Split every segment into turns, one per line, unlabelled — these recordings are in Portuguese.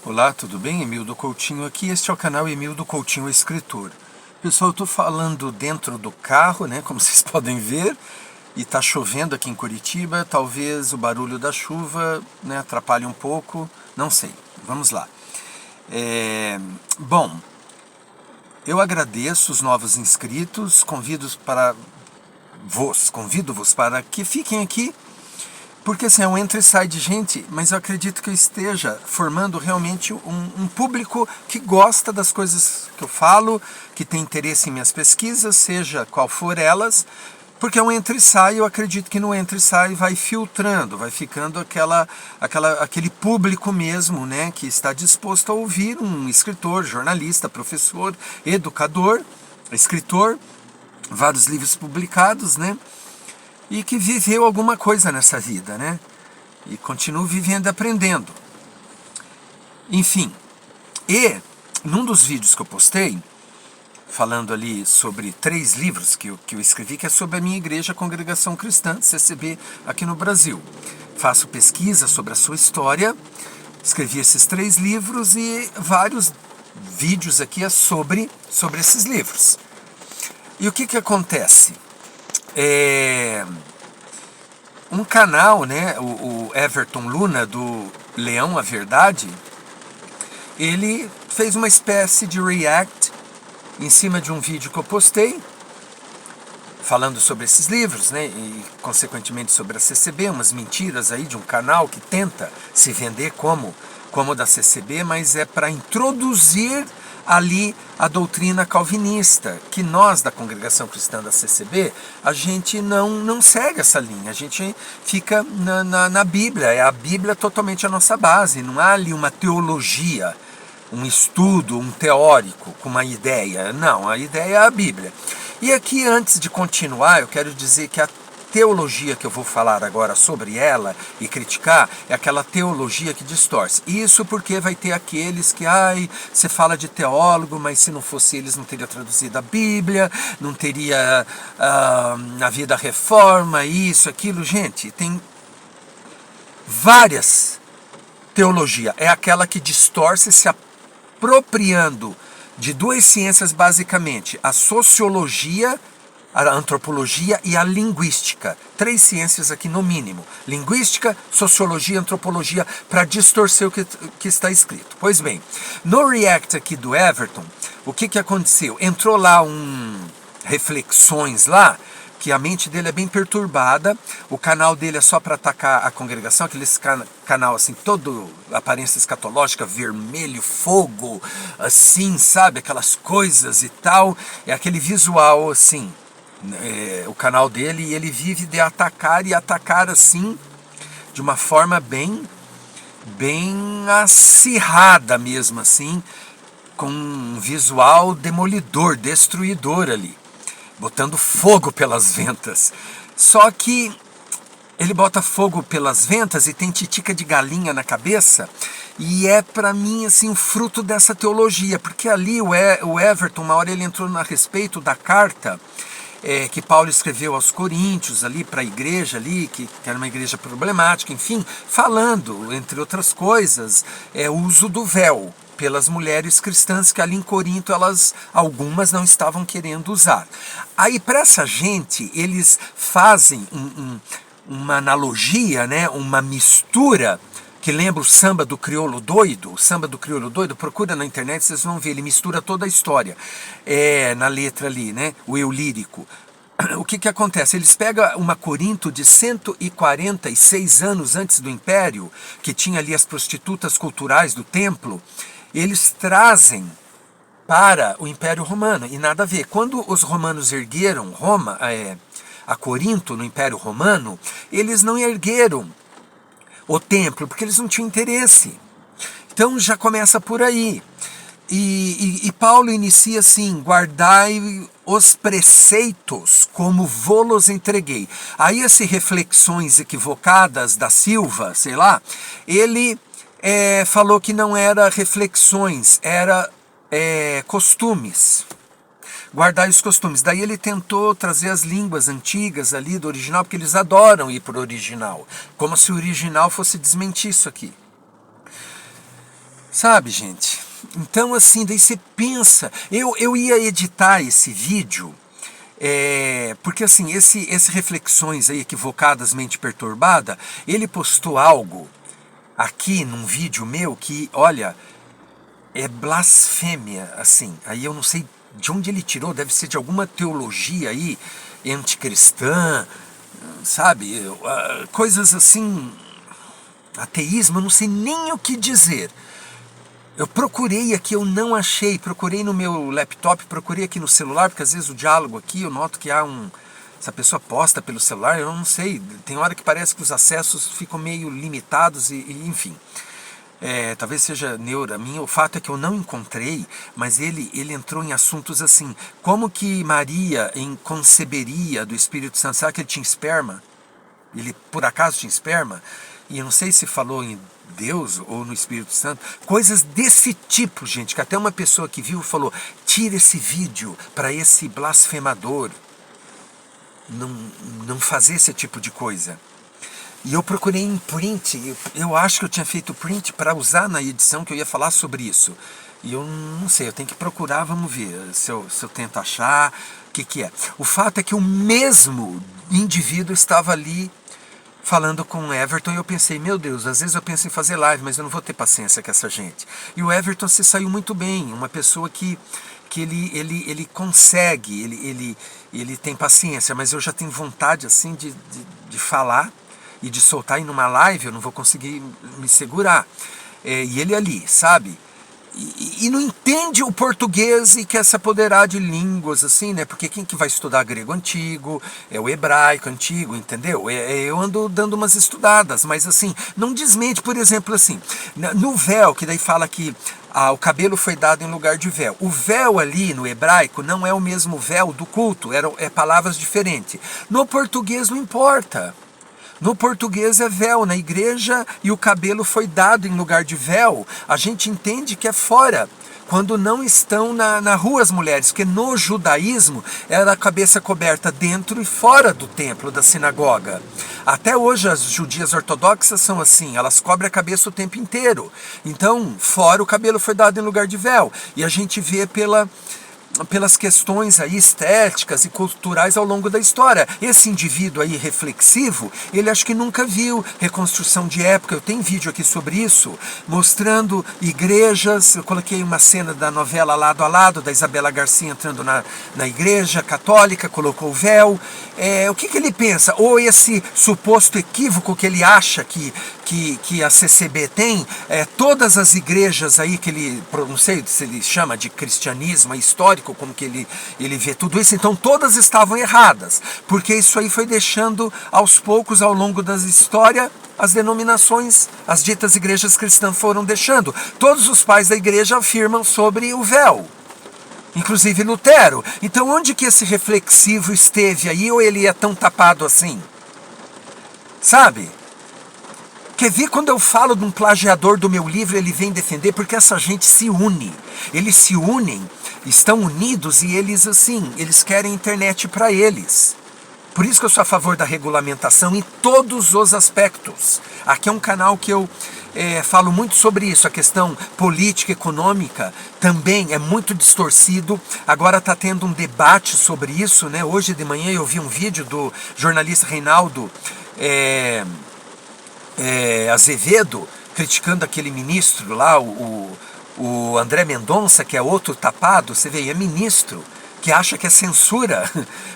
Olá, tudo bem? Emildo Coutinho aqui. Este é o canal Emildo Coutinho Escritor. Pessoal, eu estou falando dentro do carro, né? Como vocês podem ver, e está chovendo aqui em Curitiba. Talvez o barulho da chuva, né, atrapalhe um pouco. Não sei. Vamos lá. Bom, eu agradeço os novos inscritos. Convido-vos para que fiquem aqui. Porque assim, é um entra e sai de gente, mas eu acredito que eu esteja formando realmente um público que gosta das coisas que eu falo, que tem interesse em minhas pesquisas, seja qual for elas, porque é um entra e sai, eu acredito que no entra e sai vai filtrando, vai ficando aquele público mesmo, né, que está disposto a ouvir um escritor, jornalista, professor, educador, escritor, vários livros publicados, né? E que viveu alguma coisa nessa vida, né? E continua vivendo e aprendendo. Enfim, e num dos vídeos que eu postei, falando ali sobre 3 livros que eu escrevi, que é sobre a minha igreja, a Congregação Cristã, CCB, aqui no Brasil. Faço pesquisa sobre a sua história, escrevi esses 3 livros e vários vídeos aqui é sobre esses livros. E o que acontece? Um canal, né, o Everton Luna, do Leão a Verdade, ele fez uma espécie de react em cima de um vídeo que eu postei, falando sobre esses livros, né, e consequentemente sobre a CCB, umas mentiras aí de um canal que tenta se vender como da CCB, mas é para introduzir ali a doutrina calvinista, que nós da Congregação Cristã da CCB, a gente não segue essa linha, a gente fica na Bíblia, é a Bíblia totalmente a nossa base, não há ali uma teologia, um estudo, um teórico com uma ideia, não, a ideia é a Bíblia. E aqui, antes de continuar, eu quero dizer que a teologia que eu vou falar agora sobre ela e criticar é aquela teologia que distorce. Isso porque vai ter aqueles que, você fala de teólogo, mas se não fosse eles não teria traduzido a Bíblia, não teria havido a reforma, isso, aquilo. Gente, tem várias teologias. É aquela que distorce se apropriando de 2 ciências basicamente, a sociologia, a antropologia e a linguística. 3 ciências aqui no mínimo. Linguística, sociologia e antropologia para distorcer o que está escrito. Pois bem, no react aqui do Everton, o que aconteceu? Entrou lá reflexões lá, que a mente dele é bem perturbada, o canal dele é só para atacar a congregação, aquele canal assim, todo aparência escatológica, vermelho, fogo, assim, sabe, aquelas coisas e tal, é aquele visual assim, o canal dele, e ele vive de atacar e atacar assim, de uma forma bem acirrada mesmo assim, com um visual demolidor, destruidor ali, botando fogo pelas ventas. Só que ele bota fogo pelas ventas e tem titica de galinha na cabeça, e é para mim assim um fruto dessa teologia, porque ali o Everton, uma hora ele entrou a respeito da carta que Paulo escreveu aos Coríntios ali para a igreja ali, que era uma igreja problemática, enfim, falando, entre outras coisas, o uso do véu pelas mulheres cristãs que ali em Corinto algumas não estavam querendo usar. Aí para essa gente eles fazem uma analogia, né, uma mistura que lembra o samba do crioulo doido. O samba do crioulo doido, procura na internet, vocês vão ver, ele mistura toda a história na letra ali, né, o eu lírico. O que acontece? Eles pegam uma Corinto de 146 anos antes do Império, que tinha ali as prostitutas culturais do templo, eles trazem para o Império Romano, e nada a ver. Quando os romanos ergueram Roma, a Corinto, no Império Romano, eles não ergueram o templo, porque eles não tinham interesse. Então já começa por aí. E Paulo inicia assim: guardai os preceitos como vô-los entreguei. Aí essas reflexões equivocadas da Silva, sei lá, ele falou que não era reflexões, era costumes. Guardar os costumes. Daí ele tentou trazer as línguas antigas ali do original, porque eles adoram ir para o original, como se o original fosse desmentir isso aqui. Sabe, gente? Então, assim, daí você pensa. Eu ia editar esse vídeo, porque, assim, esse Reflexões aí, Equivocadas, Mente Perturbada, ele postou algo aqui num vídeo meu que, olha, é blasfêmia, assim. Aí eu não sei de onde ele tirou, deve ser de alguma teologia aí, anticristã, sabe? Coisas assim, ateísmo, eu não sei nem o que dizer. Eu procurei aqui, eu não achei, procurei no meu laptop, procurei aqui no celular, porque às vezes o diálogo aqui, eu noto que há essa pessoa posta pelo celular, eu não sei, tem hora que parece que os acessos ficam meio limitados enfim. Talvez seja neura minha, o fato é que eu não encontrei, mas ele entrou em assuntos assim, como que Maria conceberia do Espírito Santo, será que ele tinha esperma? Ele por acaso tinha esperma? E eu não sei se falou em Deus ou no Espírito Santo, coisas desse tipo, gente, que até uma pessoa que viu falou, tira esse vídeo para esse blasfemador não fazer esse tipo de coisa. E eu procurei em print, eu acho que eu tinha feito print para usar na edição que eu ia falar sobre isso. E eu não sei, eu tenho que procurar, vamos ver se eu tento achar o que é. O fato é que o mesmo indivíduo estava ali falando com o Everton e eu pensei, meu Deus, às vezes eu penso em fazer live, mas eu não vou ter paciência com essa gente. E o Everton se saiu muito bem, uma pessoa que ele consegue, ele tem paciência, mas eu já tenho vontade assim de falar e de soltar em numa live, eu não vou conseguir me segurar. E ele ali, sabe? E não entende o português e quer se apoderar de línguas, assim, né? Porque quem que vai estudar grego antigo, é o hebraico antigo, entendeu? Eu ando dando umas estudadas, mas assim, não desmente, por exemplo, assim, no véu, que daí fala que o cabelo foi dado em lugar de véu. O véu ali no hebraico não é o mesmo véu do culto, é palavras diferentes. No português não importa. No português é véu, na igreja, e o cabelo foi dado em lugar de véu, a gente entende que é fora, quando não estão na rua as mulheres, porque no judaísmo era a cabeça coberta dentro e fora do templo, da sinagoga. Até hoje as judias ortodoxas são assim, elas cobrem a cabeça o tempo inteiro. Então, fora o cabelo foi dado em lugar de véu, e a gente vê pelas questões aí estéticas e culturais ao longo da história. Esse indivíduo aí reflexivo, ele acho que nunca viu reconstrução de época. Eu tenho vídeo aqui sobre isso, mostrando igrejas. Eu coloquei uma cena da novela Lado a Lado, da Isabela Garcia entrando na igreja católica, colocou o véu. O que ele pensa? Ou esse suposto equívoco que ele acha que a CCB tem, todas as igrejas aí que ele, não sei se ele chama de cristianismo histórico, como que ele vê tudo isso, então todas estavam erradas, porque isso aí foi deixando aos poucos, ao longo da história, as denominações, as ditas igrejas cristãs foram deixando. Todos os pais da igreja afirmam sobre o véu, inclusive Lutero. Então onde que esse reflexivo esteve aí, ou ele é tão tapado assim? Sabe? Quer ver quando eu falo de um plagiador do meu livro, ele vem defender, porque essa gente se une. Eles se unem, estão unidos e eles assim, eles querem internet para eles. Por isso que eu sou a favor da regulamentação em todos os aspectos. Aqui é um canal que eu falo muito sobre isso, a questão política, econômica, também é muito distorcido. Agora está tendo um debate sobre isso, né? Hoje de manhã eu vi um vídeo do jornalista Reinaldo Azevedo, criticando aquele ministro lá, o André Mendonça, que é outro tapado, você vê, é ministro, que acha que é censura,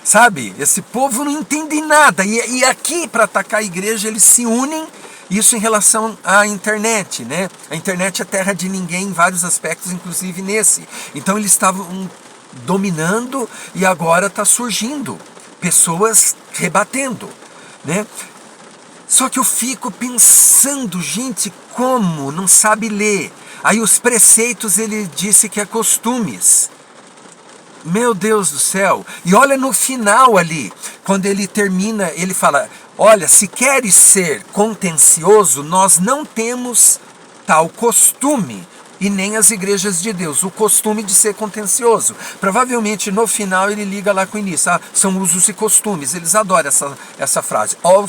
sabe? Esse povo não entende nada, e aqui, para atacar a igreja, eles se unem, isso em relação à internet, né? A internet é terra de ninguém em vários aspectos, inclusive nesse. Então eles estavam dominando, e agora está surgindo pessoas rebatendo, né? Só que eu fico pensando, gente, como? Não sabe ler. Aí os preceitos ele disse que é costumes. Meu Deus do céu. E olha no final ali, quando ele termina, ele fala, olha, se queres ser contencioso, nós não temos tal costume. e nem as igrejas de Deus. O costume de ser contencioso. Provavelmente no final ele liga lá com o início. São usos e costumes. Eles adoram essa frase. All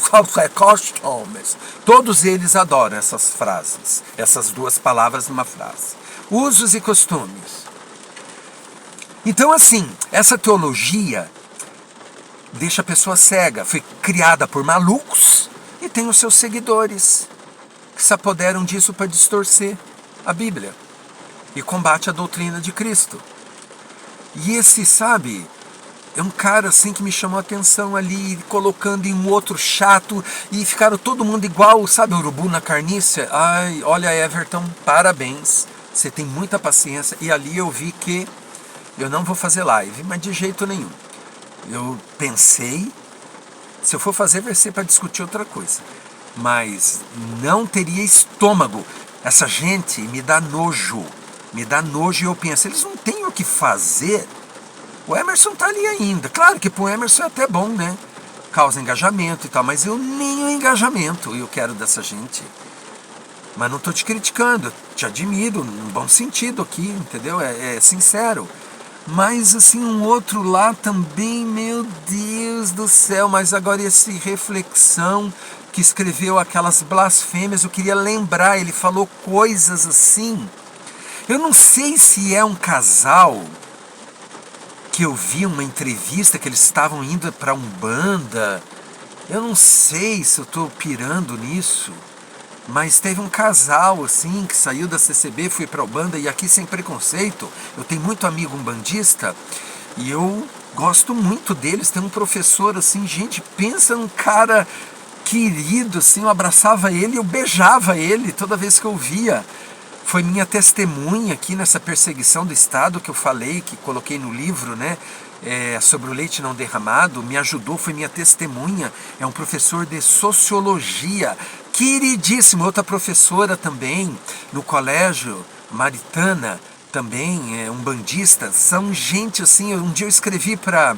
costumes. Todos eles adoram essas frases. Essas duas palavras numa frase. Usos e costumes. Então, assim, essa teologia deixa a pessoa cega. Foi criada por malucos e tem os seus seguidores que se apoderam disso para distorcer a Bíblia e combate a doutrina de Cristo. E esse, sabe, é um cara assim que me chamou a atenção ali, colocando em um outro chato, e ficaram todo mundo igual, sabe, urubu na carniça. Ai, olha, Everton, parabéns, você tem muita paciência. E ali eu vi que eu não vou fazer live, mas de jeito nenhum. Eu pensei, se eu for fazer vai ser para discutir outra coisa, mas não teria estômago. Essa gente me dá nojo e eu penso, eles não têm o que fazer. O Emerson tá ali ainda, claro que pro Emerson é até bom, né, causa engajamento e tal, mas eu nem o engajamento eu quero dessa gente. Mas não tô te criticando, te admiro, num bom sentido aqui, entendeu, é sincero. Mas assim, um outro lá também, meu Deus do céu, mas agora esse Reflexão, que escreveu aquelas blasfêmias, eu queria lembrar, ele falou coisas assim, eu não sei se é um casal, que eu vi uma entrevista que eles estavam indo para Umbanda, eu não sei se eu estou pirando nisso, mas teve um casal assim que saiu da CCB, foi para Umbanda, e aqui sem preconceito, eu tenho muito amigo umbandista e eu gosto muito deles. Tem um professor assim, gente, pensa num cara querido assim, eu abraçava ele, eu beijava ele toda vez que eu via. Foi minha testemunha aqui nessa perseguição do Estado que eu falei, que coloquei no livro, né? Sobre o leite não derramado, me ajudou, foi minha testemunha. É um professor de sociologia, queridíssimo. Outra professora também no colégio, Maritana, também é umbandista. São gente assim, um dia eu escrevi para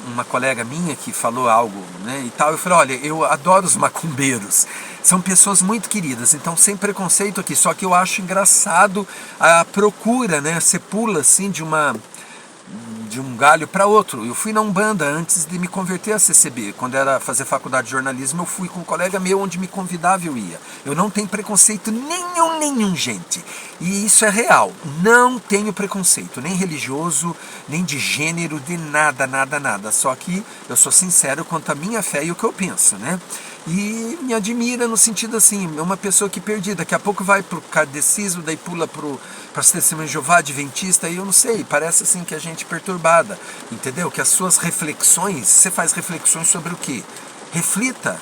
uma colega minha que falou algo, né, e tal, eu falei, olha, eu adoro os macumbeiros, são pessoas muito queridas, então sem preconceito aqui, só que eu acho engraçado a procura, né, você pula assim de um galho para outro. Eu fui na Umbanda antes de me converter a CCB. Quando era fazer faculdade de jornalismo, eu fui com um colega meu, onde me convidava eu ia. Eu não tenho preconceito nenhum, gente. E isso é real. Não tenho preconceito, nem religioso, nem de gênero, de nada. Só que eu sou sincero quanto à minha fé e o que eu penso, né? E me admira no sentido assim, é uma pessoa que perdida, daqui a pouco vai pro kardecismo, daí pula para as testemunhas de Jeová, adventista, e eu não sei, parece assim que a gente é perturbada, entendeu? Que as suas reflexões, você faz reflexões sobre o quê? Reflita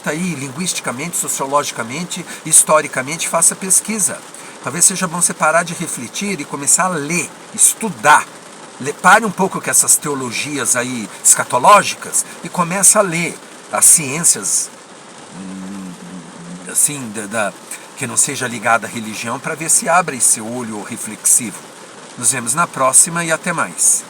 aí linguisticamente, sociologicamente, historicamente, faça pesquisa. Talvez seja bom você parar de refletir e começar a ler, estudar. Pare um pouco com essas teologias aí escatológicas e começa a ler as ciências assim, que não seja ligada à religião, para ver se abre esse olho reflexivo. Nos vemos na próxima e até mais.